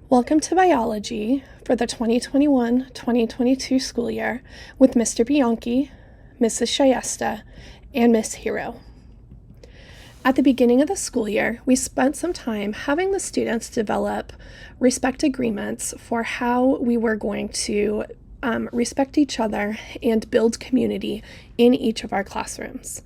Welcome to Biology for the 2021-2022 school year with Mr. Bianchi, Mrs. Shayesteh, and Miss Mhero. At the beginning of the school year, we spent some time having the students develop respect agreements for how we were going to respect each other and build community in each of our classrooms.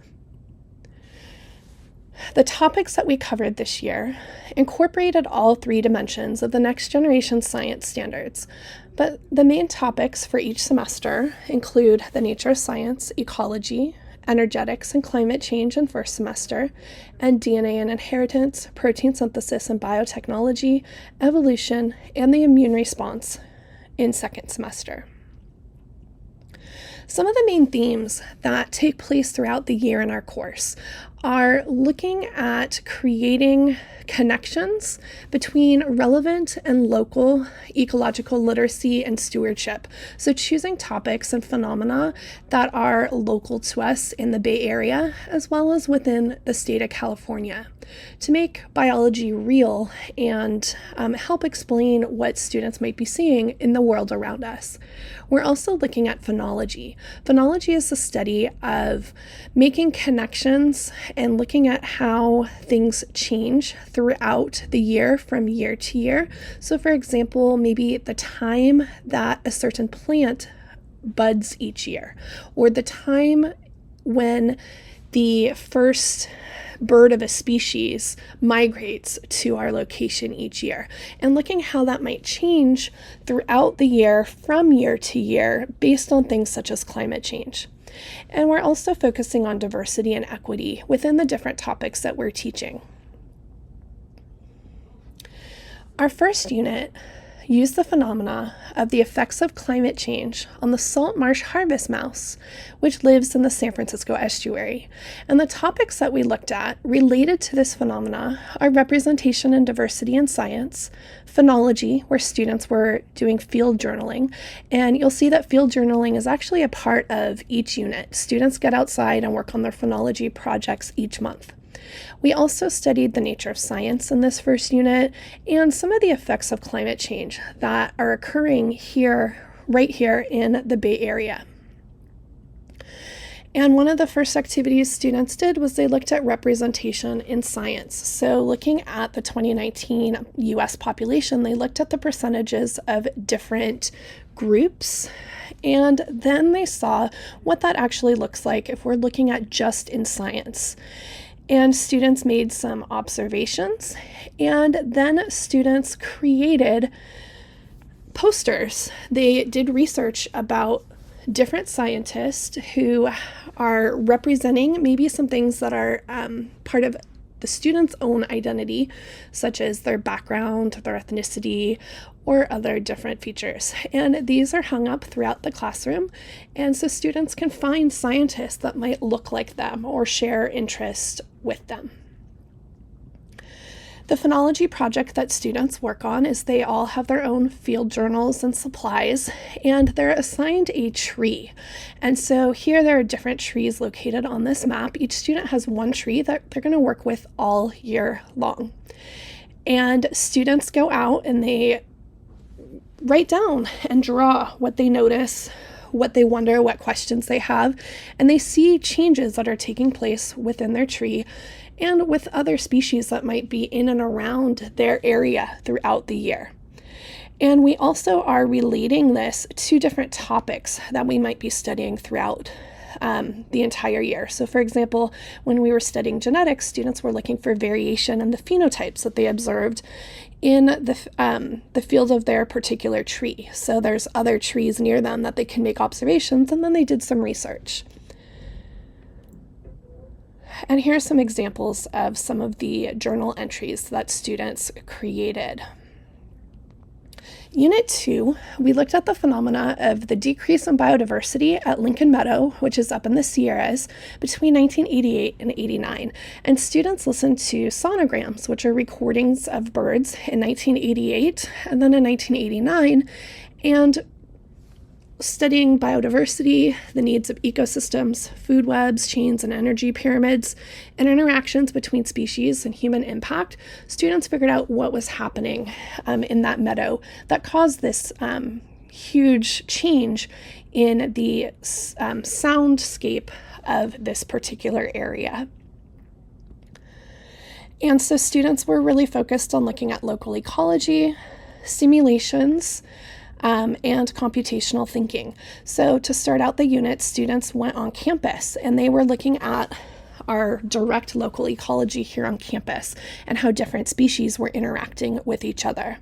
The topics that we covered this year incorporated all three dimensions of the next generation science standards, but the main topics for each semester include the nature of science, ecology, energetics and climate change in first semester, and DNA and inheritance, protein synthesis and biotechnology, evolution, and the immune response in second semester. Some of the main themes that take place throughout the year in our course are looking at creating connections between relevant and local ecological literacy and stewardship. So choosing topics and phenomena that are local to us in the Bay Area, as well as within the state of California, to make biology real and help explain what students might be seeing in the world around us. We're also looking at phenology. Phenology is the study of making connections and looking at how things change throughout the year from year to year. So for example, maybe the time that a certain plant buds each year, or the time when the first bird of a species migrates to our location each year, and looking how that might change throughout the year from year to year based on things such as climate change. And we're also focusing on diversity and equity within the different topics that we're teaching. Our first unit used the phenomena of the effects of climate change on the salt marsh harvest mouse, which lives in the San Francisco estuary. And the topics that we looked at related to this phenomena are representation and diversity in science, phenology, where students were doing field journaling. And you'll see that field journaling is actually a part of each unit. Students get outside and work on their phenology projects each month. We also studied the nature of science in this first unit and some of the effects of climate change that are occurring right here in the Bay Area. And one of the first activities students did was they looked at representation in science. So looking at the 2019 US population, they looked at the percentages of different groups, and then they saw what that actually looks like if we're looking at just in science. And students made some observations, and then students created posters. They did research about different scientists who are representing maybe some things that are part of the student's own identity, such as their background, their ethnicity, or other different features. And these are hung up throughout the classroom, and so students can find scientists that might look like them or share interest with them. The Phenology Project that students work on is they all have their own field journals and supplies, and they're assigned a tree. And so here there are different trees located on this map. Each student has one tree that they're going to work with all year long. And students go out and they write down and draw what they notice, what they wonder, what questions they have, and they see changes that are taking place within their tree and with other species that might be in and around their area throughout the year. And we also are relating this to different topics that we might be studying throughout the entire year. So for example, when we were studying genetics, students were looking for variation in the phenotypes that they observed in the field of their particular tree. So there's other trees near them that they can make observations, and then they did some research. And here are some examples of some of the journal entries that students created. Unit 2, we looked at the phenomena of the decrease in biodiversity at Lincoln Meadow, which is up in the Sierras, between 1988 and 89. And students listened to sonograms, which are recordings of birds in 1988 and then in 1989, and studying biodiversity, the needs of ecosystems, food webs, chains and energy pyramids, and interactions between species and human impact, students figured out what was happening in that meadow that caused this huge change in the soundscape of this particular area. And so students were really focused on looking at local ecology, simulations, and computational thinking. So to start out the unit, students went on campus and they were looking at our direct local ecology here on campus and how different species were interacting with each other.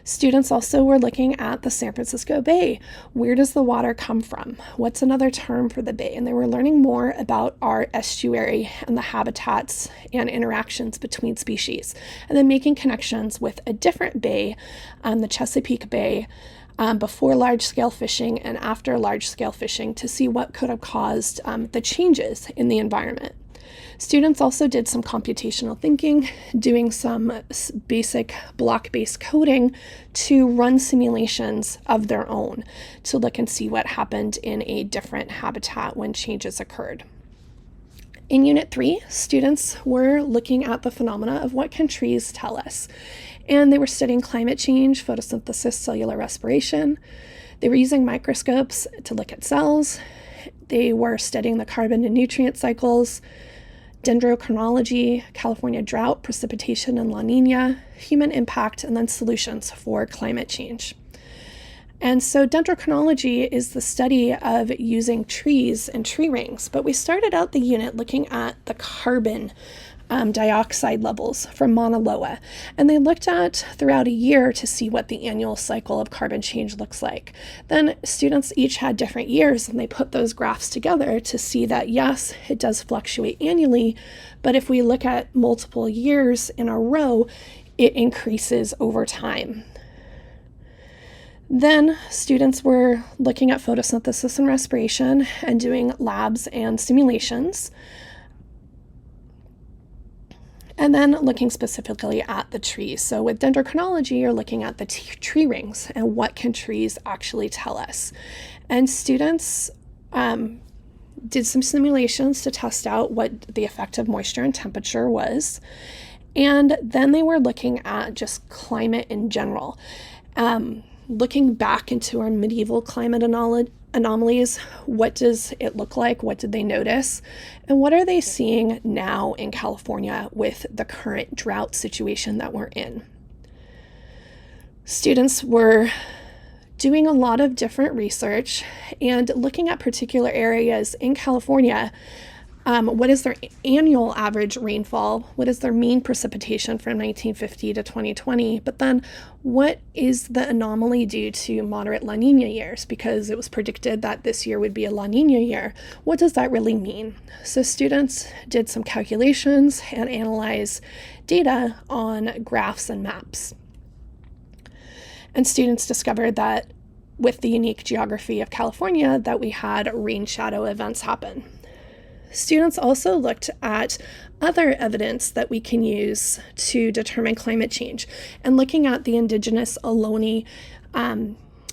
Students also were looking at the San Francisco Bay. Where does the water come from? What's another term for the bay? And they were learning more about our estuary and the habitats and interactions between species, and then making connections with a different bay, the Chesapeake Bay, before large-scale fishing and after large-scale fishing to see what could have caused the changes in the environment. Students also did some computational thinking, doing some basic block-based coding to run simulations of their own to look and see what happened in a different habitat when changes occurred. In Unit 3, students were looking at the phenomena of what can trees tell us. And they were studying climate change, photosynthesis, cellular respiration. They were using microscopes to look at cells. They were studying the carbon and nutrient cycles, Dendrochronology, California drought, precipitation and La Nina, human impact, and then solutions for climate change. And so Dendrochronology is the study of using trees and tree rings, but we started out the unit looking at the carbon dioxide levels from Mauna Loa, and they looked at throughout a year to see what the annual cycle of carbon change looks like. Then students each had different years, and they put those graphs together to see that yes, it does fluctuate annually, but if we look at multiple years in a row, it increases over time. Then students were looking at photosynthesis and respiration and doing labs and simulations. And then looking specifically at the trees. So with dendrochronology, you're looking at the tree rings and what can trees actually tell us. And students did some simulations to test out what the effect of moisture and temperature was. And then they were looking at just climate in general. Looking back into our medieval climate anomalies, what does it look like? What did they notice? And what are they seeing now in California with the current drought situation that we're in? Students were doing a lot of different research and looking at particular areas in California. What is their annual average rainfall? What is their mean precipitation from 1950 to 2020? But then what is the anomaly due to moderate La Nina years? Because it was predicted that this year would be a La Nina year. What does that really mean? So students did some calculations and analyzed data on graphs and maps. And students discovered that with the unique geography of California, that we had rain shadow events happen. Students also looked at other evidence that we can use to determine climate change and looking at the indigenous Ohlone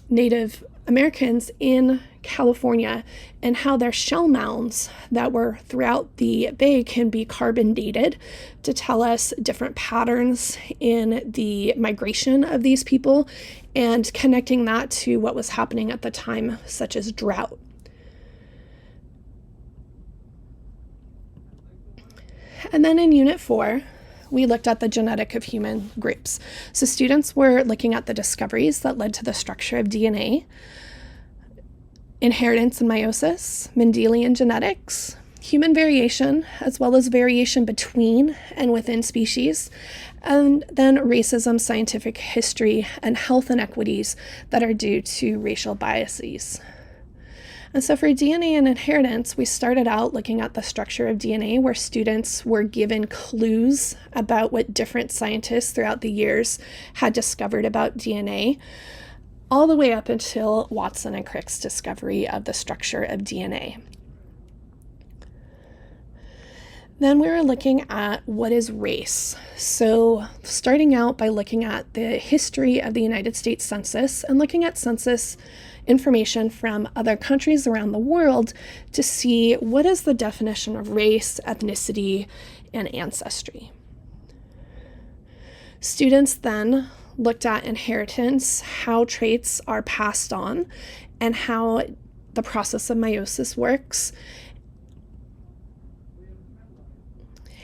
Native Americans in California and how their shell mounds that were throughout the bay can be carbon dated to tell us different patterns in the migration of these people and connecting that to what was happening at the time, such as drought. And then in Unit 4, we looked at the genetic of human groups. So students were looking at the discoveries that led to the structure of DNA, inheritance and meiosis, Mendelian genetics, human variation, as well as variation between and within species, and then racism, scientific history, and health inequities that are due to racial biases. And so for DNA and inheritance, we started out looking at the structure of DNA where students were given clues about what different scientists throughout the years had discovered about DNA, all the way up until Watson and Crick's discovery of the structure of DNA. Then we were looking at what is race. So starting out by looking at the history of the United States Census and looking at census information from other countries around the world to see what is the definition of race, ethnicity, and ancestry. Students then looked at inheritance, how traits are passed on, and how the process of meiosis works,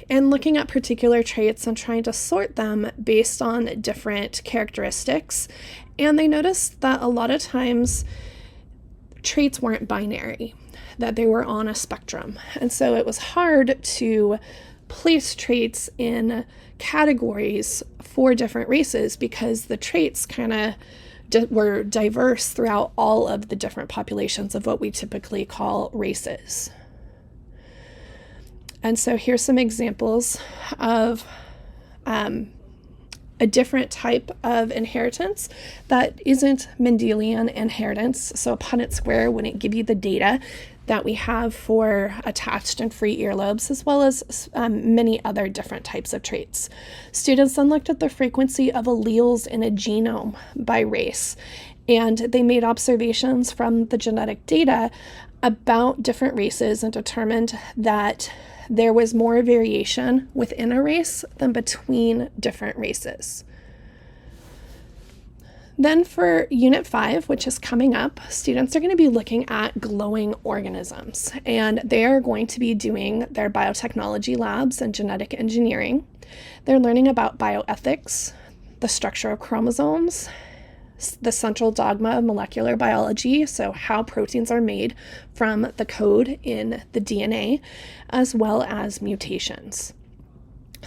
and looking at particular traits and trying to sort them based on different characteristics. And they noticed that a lot of times traits weren't binary, that they were on a spectrum. And so it was hard to place traits in categories for different races because the traits kind of were diverse throughout all of the different populations of what we typically call races. And so here's some examples of a different type of inheritance that isn't Mendelian inheritance. So a Punnett square wouldn't give you the data that we have for attached and free earlobes, as well as many other different types of traits. Students then looked at the frequency of alleles in a genome by race, and they made observations from the genetic data about different races and determined that there was more variation within a race than between different races. Then for Unit 5, which is coming up, students are going to be looking at glowing organisms, and they are going to be doing their biotechnology labs and genetic engineering. They're learning about bioethics, the structure of chromosomes, the central dogma of molecular biology, so how proteins are made from the code in the DNA, as well as mutations.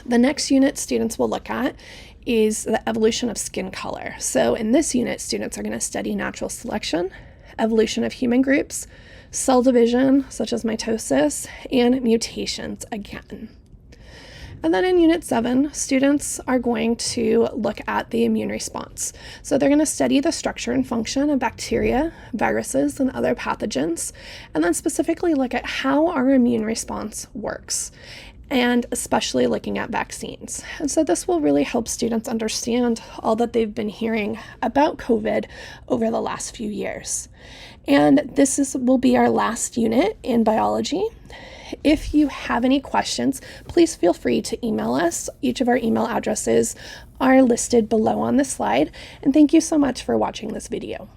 The next unit students will look at is the evolution of skin color. So in this unit, students are going to study natural selection, evolution of human groups, cell division, such as mitosis, and mutations again. And then in Unit 7, students are going to look at the immune response. So they're going to study the structure and function of bacteria, viruses, and other pathogens, and then specifically look at how our immune response works, and especially looking at vaccines. And so this will really help students understand all that they've been hearing about COVID over the last few years. And this will be our last unit in biology. If you have any questions, please feel free to email us. Each of our email addresses are listed below on this slide. And thank you so much for watching this video.